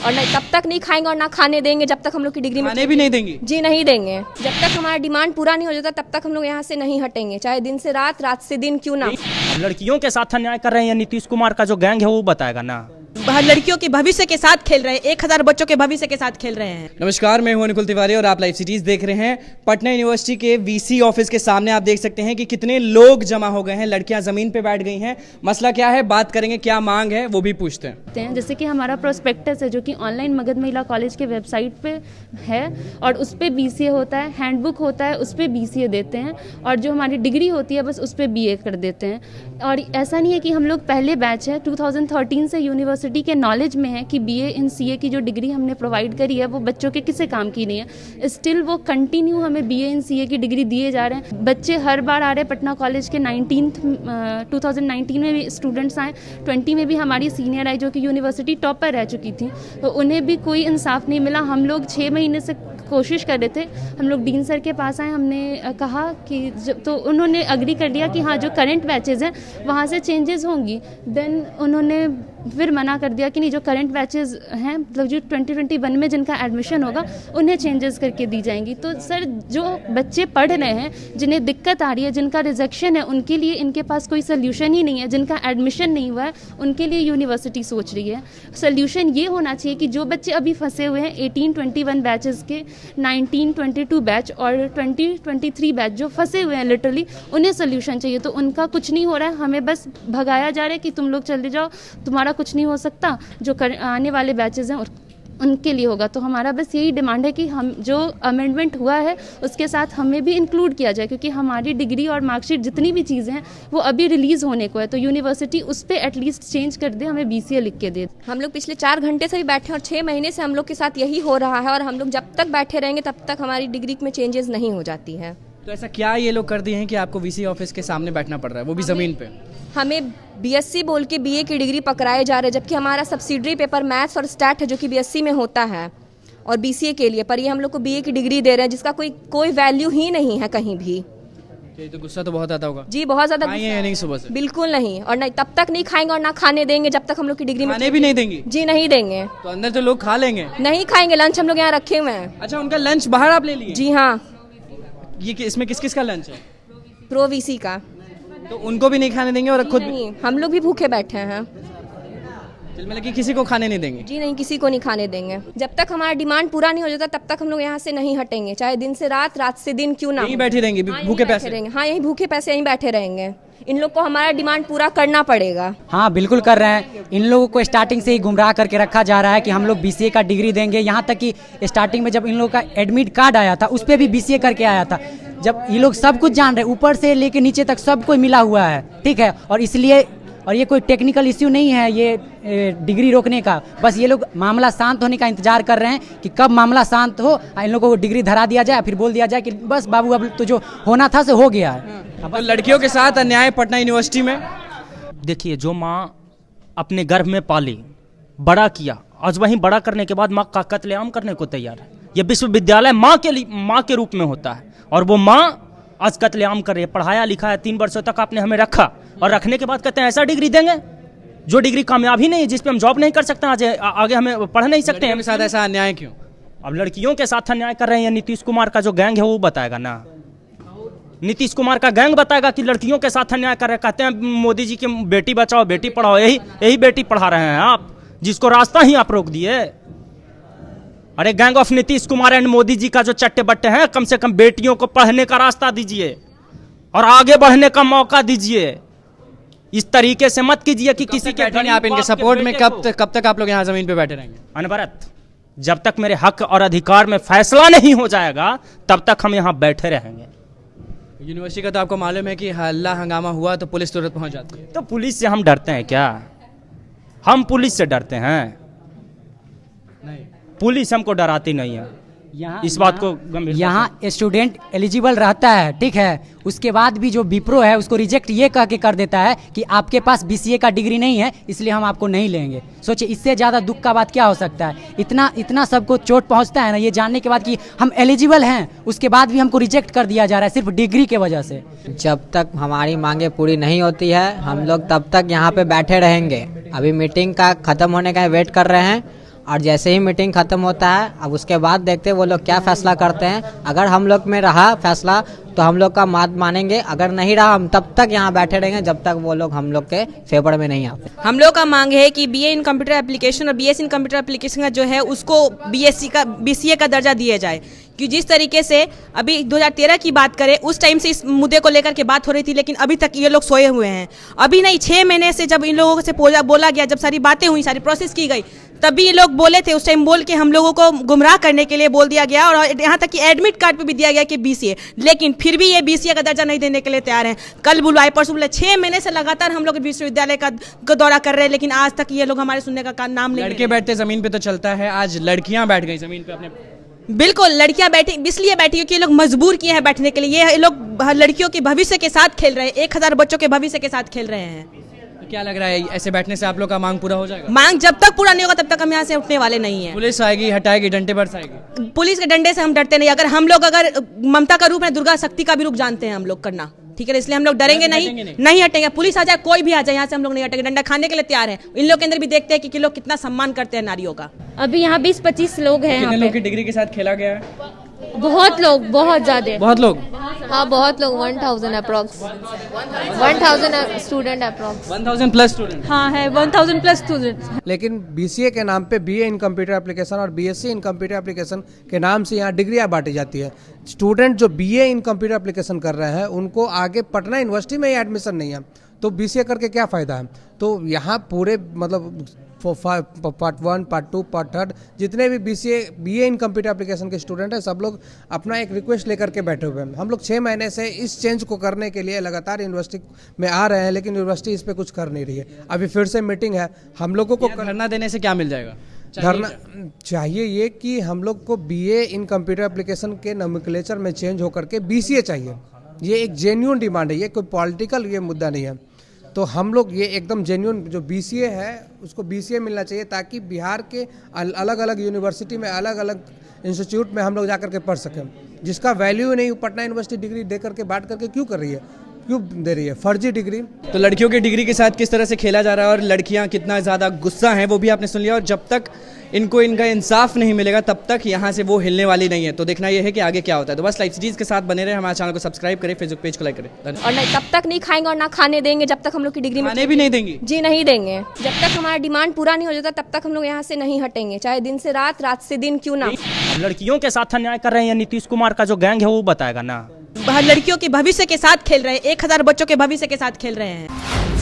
और नहीं तब तक नहीं खाएंगे और ना खाने देंगे जब तक हम लोग की डिग्री में खाने भी नहीं देंगी? जी नहीं देंगे। जब तक हमारा डिमांड पूरा नहीं हो जाता तब तक हम लोग यहाँ से नहीं हटेंगे, चाहे दिन से रात, रात से दिन क्यों ना। लड़कियों के साथ अन्याय कर रहे हैं, नीतीश कुमार का जो गैंग है वो बताएगा ना। लड़कियों के भविष्य के साथ खेल रहे हैं, 1000 बच्चों के भविष्य के साथ खेल रहे हैं। नमस्कार, मैं हूं अनुकुल तिवारी और आप लाइव सिटीज देख रहे हैं। पटना यूनिवर्सिटी के वीसी ऑफिस के सामने आप देख सकते हैं कि कितने लोग जमा हो गए हैं। लड़कियां जमीन पे बैठ गई हैं। मसला क्या है, बात करेंगे, क्या मांग है वो भी पूछते हैं। जैसे कि हमारा प्रोस्पेक्टस है जो कि ऑनलाइन मगध महिला कॉलेज के वेबसाइट पे है और उस पर बीसीए होता है, हैंडबुक होता है उस पर बीसीए देते हैं और जो हमारी डिग्री होती है बस उस पर बीए कर देते हैं। और ऐसा नहीं है कि हम लोग पहले बैच है, 2013 से यूनिवर्सिटी के नॉलेज में है कि बीए इन सीए की जो डिग्री हमने प्रोवाइड करी है वो बच्चों के किसी काम की नहीं है। स्टिल वो कंटिन्यू हमें बीए इन सीए की डिग्री दिए जा रहे हैं। बच्चे हर बार आ रहे हैं। पटना कॉलेज के 2019 में भी स्टूडेंट्स आए, 20 में भी हमारी सीनियर आई जो कि यूनिवर्सिटी टॉपर रह चुकी थी, तो उन्हें भी कोई इंसाफ नहीं मिला। हम लोग 6 महीने से कोशिश कर रहे थे। हम लोग डीन सर के पास आए, हमने कहा कि तो उन्होंने अग्री कर लिया कि हाँ जो करंट बैचेज़ हैं वहाँ से चेंजेस होंगी। देन उन्होंने फिर मना कर दिया कि नहीं, जो करंट बैचेज़ हैं मतलब जो 2021 में जिनका एडमिशन होगा उन्हें चेंजेस करके दी जाएंगी। तो सर जो बच्चे पढ़ रहे हैं, जिन्हें दिक्कत आ रही है, जिनका रिजेक्शन है, उनके लिए इनके पास कोई सोल्यूशन ही नहीं है। जिनका एडमिशन नहीं हुआ है उनके लिए यूनिवर्सिटी सोच रही है। सोल्यूशन ये होना चाहिए कि जो बच्चे अभी फंसे हुए हैं 18-21 बैचेज़ के, 19-22 बैच और 20-23 बैच जो फंसे हुए हैं लिटरली, उन्हें सोल्यूशन चाहिए। तो उनका कुछ नहीं हो रहा है, हमें बस भगाया जा रहा है कि तुम लोग चले जाओ, तुम्हारा कुछ नहीं हो सकता, जो आने वाले बैचेज़ हैं उनके लिए होगा। तो हमारा बस यही डिमांड है कि हम जो अमेंडमेंट हुआ है उसके साथ हमें भी इंक्लूड किया जाए, क्योंकि हमारी डिग्री और मार्कशीट जितनी भी चीज़ें हैं वो अभी रिलीज़ होने को है। तो यूनिवर्सिटी उस पर एटलीस्ट चेंज कर दे, हमें बीसीए लिख के दे। हम लोग पिछले 4 घंटे से भी बैठे और 6 महीने से हम लोग के साथ यही हो रहा है और हम लोग जब तक बैठे रहेंगे तब तक हमारी डिग्री में चेंजेस नहीं हो जाती है। तो ऐसा क्या ये लोग कर दिए हैं कि आपको वीसी ऑफिस के सामने बैठना पड़ रहा है, वो भी जमीन पे? हमें बीएससी बोल के बीए की डिग्री पकड़ाए जा रहे हैं, जबकि हमारा सब्सिडरी पेपर मैथ्स और स्टैट है जो कि बीएससी में होता है और बीसीए के लिए, पर ये हम लोग को बीए की डिग्री दे रहे हैं जिसका कोई वैल्यू ही नहीं है कहीं भी। तो गुस्सा तो बहुत आता होगा। जी बहुत ज्यादा नहीं, सुबह से बिल्कुल नहीं, और नहीं तब तक नहीं खाएंगे और ना खाने देंगे जब तक हम लोग की डिग्री में खाने भी नहीं देंगी? जी नहीं देंगे। तो अंदर तो लोग खा लेंगे? नहीं खाएंगे, लंच हम लोग यहाँ रखे हुए हैं। अच्छा, उनका लंच बाहर आप ले लिए? जी हाँ। ये इसमें किस किस का लंच है? प्रो वीसी का। तो उनको भी नहीं खाने देंगे और खुद नहीं, हम लोग भी भूखे बैठे हैं। मतलब कि किसी को खाने नहीं देंगे? जी नहीं, किसी को नहीं खाने देंगे। जब तक हमारा डिमांड पूरा नहीं हो जाता तब तक हम लोग यहाँ से नहीं हटेंगे, चाहे दिन से रात, रात से दिन क्यों ना। यहीं बैठे रहेंगे भूखे पैसे रहेंगे? हाँ यहीं भूखे पैसे यहीं बैठे रहेंगे। इन लोग को हमारा डिमांड पूरा करना पड़ेगा। हाँ बिल्कुल कर रहे हैं। इन लोगों को स्टार्टिंग से ही गुमराह करके रखा जा रहा है कि हम लोग बीसीए का डिग्री देंगे। यहाँ तक कि स्टार्टिंग में जब इन लोगों का एडमिट कार्ड आया था उस पर भी बीसीए करके आया था। जब ये लोग सब कुछ जान रहे, ऊपर से लेके नीचे तक सब कोई मिला हुआ है, ठीक है। और इसलिए और ये कोई टेक्निकल इश्यू नहीं है ये डिग्री रोकने का, बस ये लोग मामला शांत होने का इंतजार कर रहे हैं कि कब मामला शांत हो, इन लोगों को डिग्री धरा दिया जाए, फिर बोल दिया जाए कि बस बाबू अब तो जो होना था से हो गया है। तो लड़कियों के साथ अन्याय पटना यूनिवर्सिटी में। देखिए, जो माँ अपने गर्भ में पाली, बड़ा किया, आज वहीं बड़ा करने के बाद माँ का कत्लेआम करने को तैयार है। ये विश्वविद्यालय माँ के रूप में होता है और वो माँ आज कत्लेआम कर रही है। पढ़ाया लिखा है, 3 वर्षों तक आपने हमें रखा और रखने के बाद कहते हैं ऐसा डिग्री देंगे जो डिग्री कामयाब ही नहीं है, जिस पे हम जॉब नहीं कर सकते, आगे हमें पढ़ नहीं सकते हैं। लड़कियों के साथ ऐसा अन्याय क्यों? अब लड़कियों के साथ अन्याय कर रहे हैं, नीतीश कुमार का जो गैंग है वो बताएगा ना। नीतीश कुमार का गैंग बताएगा कि लड़कियों के साथ अन्याय कर रहे हैं। कहते हैं मोदी जी की बेटी बचाओ बेटी पढ़ाओ, यही बेटी पढ़ा रहे हैं आप, जिसको रास्ता ही आप रोक दिए। अरे gang of Nitish Kumar and Modi ji का जो चट्टे बट्टे हैं, कम से कम बेटियों को पढ़ने का रास्ता दीजिए और आगे बढ़ने का मौका दीजिए। इस तरीके से मत कीजिए कि किसी के आप इनके सपोर्ट में कब तक आप लोग यहाँ जमीन पे बैठे रहेंगे? अनवरत, जब तक मेरे हक और अधिकार में फैसला नहीं हो जाएगा तब तक हम यहाँ बैठे रहेंगे। यूनिवर्सिटी का तो आपको मालूम है कि हल्ला हंगामा हुआ तो पुलिस तुरंत पहुंच जाती है। तो पुलिस से हम डरते हैं क्या? हम पुलिस से डरते हैं? नहीं, पुलिस हमको डराती नहीं है। इस बात को गंभीर, यहाँ स्टूडेंट एलिजिबल रहता है, ठीक है, उसके बाद भी जो विप्रो है उसको रिजेक्ट ये कह के कर देता है कि आपके पास बीसीए का डिग्री नहीं है इसलिए हम आपको नहीं लेंगे। सोचिए इससे ज़्यादा दुख का बात क्या हो सकता है। इतना सबको चोट पहुँचता है ना ये जानने के बाद कि हम एलिजिबल हैं, उसके बाद भी हमको रिजेक्ट कर दिया जा रहा है सिर्फ डिग्री के वजह से। जब तक हमारी मांगे पूरी नहीं होती है हम लोग तब तक यहाँ पे बैठे रहेंगे। अभी मीटिंग का ख़त्म होने का वेट कर रहे हैं और जैसे ही मीटिंग खत्म होता है अब उसके बाद देखते हैं वो लोग क्या फैसला करते हैं। अगर हम लोग में रहा फैसला तो हम लोग का बात मानेंगे, अगर नहीं रहा हम तब तक यहाँ बैठे रहेंगे जब तक वो लोग हम लोग के फेवर में नहीं आते। हम लोग का मांग है कि बीए इन कंप्यूटर एप्लीकेशन और बीएससी इन कंप्यूटर एप्लीकेशन का जो है उसको बीसीए का दर्जा दिया जाए। कि जिस तरीके से अभी 2013 की बात करें उस टाइम से इस मुद्दे को लेकर के बात हो रही थी, लेकिन अभी तक ये लोग सोए हुए हैं। अभी नहीं 6 महीने से जब इन लोगों से बोला गया, जब सारी बातें हुई, सारी प्रोसेस की गई, तभी ये लोग बोले थे। उस टाइम बोल के हम लोगों को गुमराह करने के लिए बोल दिया गया और यहाँ तक कि एडमिट कार्ड पे भी दिया गया कि बीसीए, लेकिन फिर भी ये बीसीए का दर्जा नहीं देने के लिए तैयार हैं। कल बुलवाए परसों बुलाए, 6 महीने से लगातार हम लोग विश्वविद्यालय का दौरा कर रहे हैं, लेकिन आज तक ये लोग हमारे सुनने का नाम नहीं। लड़के बैठते जमीन पे तो चलता है, आज लड़कियां बैठ गई जमीन पे अपने। बिल्कुल, लड़कियां बैठी इसलिए बैठी क्योंकि ये लोग मजबूर किए हैं बैठने के लिए। ये लोग लड़कियों के भविष्य के साथ खेल रहे हैं, 1000 बच्चों के भविष्य के साथ खेल रहे हैं। तो क्या लग रहा है ऐसे बैठने से आप लोग का मांग पूरा हो जाएगा? मांग जब तक पूरा नहीं होगा तब तक हम यहाँ से उठने वाले नहीं हैं। पुलिस आएगी, हटाएगी, डंडे बरसाएगी? पुलिस के डंडे से हम डरते नहीं। अगर हम लोग अगर ममता का रूप है, दुर्गा शक्ति का भी रूप जानते हैं हम लोग करना, ठीक है, इसलिए हम लोग डरेंगे नहीं हटेंगे। पुलिस आ जाए, कोई भी आ जाए, यहाँ से हम लोग नहीं हटेंगे। डंडा खाने के लिए तैयार हैं। इन लोग के अंदर भी देखते हैं कि लोग कितना सम्मान करते हैं नारियों का। अभी यहाँ 20-25 लोग हैं। कितने यहाँ लोग की डिग्री के साथ खेला गया है? बहुत लोग, बहुत ज्यादा। बहुत लोग? हाँ बहुत लोग, 1000 approx, 1000 student approx, 1000 plus student. हाँ है 1000 प्लस स्टूडेंट। लेकिन बीसीए के नाम पे बीए इन कंप्यूटर एप्लीकेशन और बीएससी इन कंप्यूटर एप्लीकेशन के नाम से यहाँ डिग्रियाँ बांटी जाती है। स्टूडेंट जो बीए इन कंप्यूटर एप्लीकेशन कर रहे हैं उनको आगे पटना यूनिवर्सिटी में ही एडमिशन नहीं है, तो बीसीए करके क्या फ़ायदा है। तो यहाँ पूरे मतलब पार्ट 1, पार्ट 2, पार्ट 3 जितने भी बीए इन कंप्यूटर एप्लीकेशन के स्टूडेंट हैं सब लोग अपना एक रिक्वेस्ट लेकर के बैठे हुए हैं। हम लोग 6 महीने से इस चेंज को करने के लिए लगातार यूनिवर्सिटी में आ रहे हैं, लेकिन यूनिवर्सिटी इस पर कुछ कर नहीं रही है। अभी फिर से मीटिंग है, हम लोगों को धरना देने से क्या मिल जाएगा? धरना चाहिए ये कि हम लोग को बीए इन कंप्यूटर एप्लीकेशन के नोमेनक्लेचर में चेंज होकर के बीसीए चाहिए। ये एक जेन्युइन डिमांड है, ये कोई पॉलिटिकल ये मुद्दा नहीं है। तो हम लोग ये एकदम जेन्युइन जो बीसीए है उसको बीसीए मिलना चाहिए, ताकि बिहार के अलग अलग यूनिवर्सिटी में अलग अलग इंस्टीट्यूट में हम लोग जाकर के पढ़ सकें। जिसका वैल्यू नहीं पटना यूनिवर्सिटी डिग्री दे करके बांट करके क्यों कर रही है, क्यों दे रही है फर्जी डिग्री। तो लड़कियों की डिग्री के साथ किस तरह से खेला जा रहा है और लड़कियां कितना ज़्यादा गुस्सा हैं वो भी आपने सुन लिया। और जब तक इनको इनका इंसाफ नहीं मिलेगा तब तक यहाँ से वो हिलने वाली नहीं है। तो देखना ये है कि आगे क्या होता है। तो बस लाइव सीरीज के साथ बने रहे, हमारे चैनल को सब्सक्राइब करें, फेसबुक पेज को लाइक करें। और नहीं तब तक नहीं खाएंगे और ना खाने देंगे जब तक हम लोग की डिग्री में खाने भी नहीं देंगे जी, नहीं देंगे। जब तक हमारा डिमांड पूरा नहीं हो जाता तब तक हम लोग यहाँ से नहीं हटेंगे, चाहे दिन से रात, रात से दिन क्यों ना। लड़कियों के साथ अन्याय कर रहे हैं नीतीश कुमार का जो गैंग है वो बताएगा ना। लड़कियों के भविष्य के साथ खेल रहे हैं, 1000 बच्चों के भविष्य के साथ खेल रहे हैं।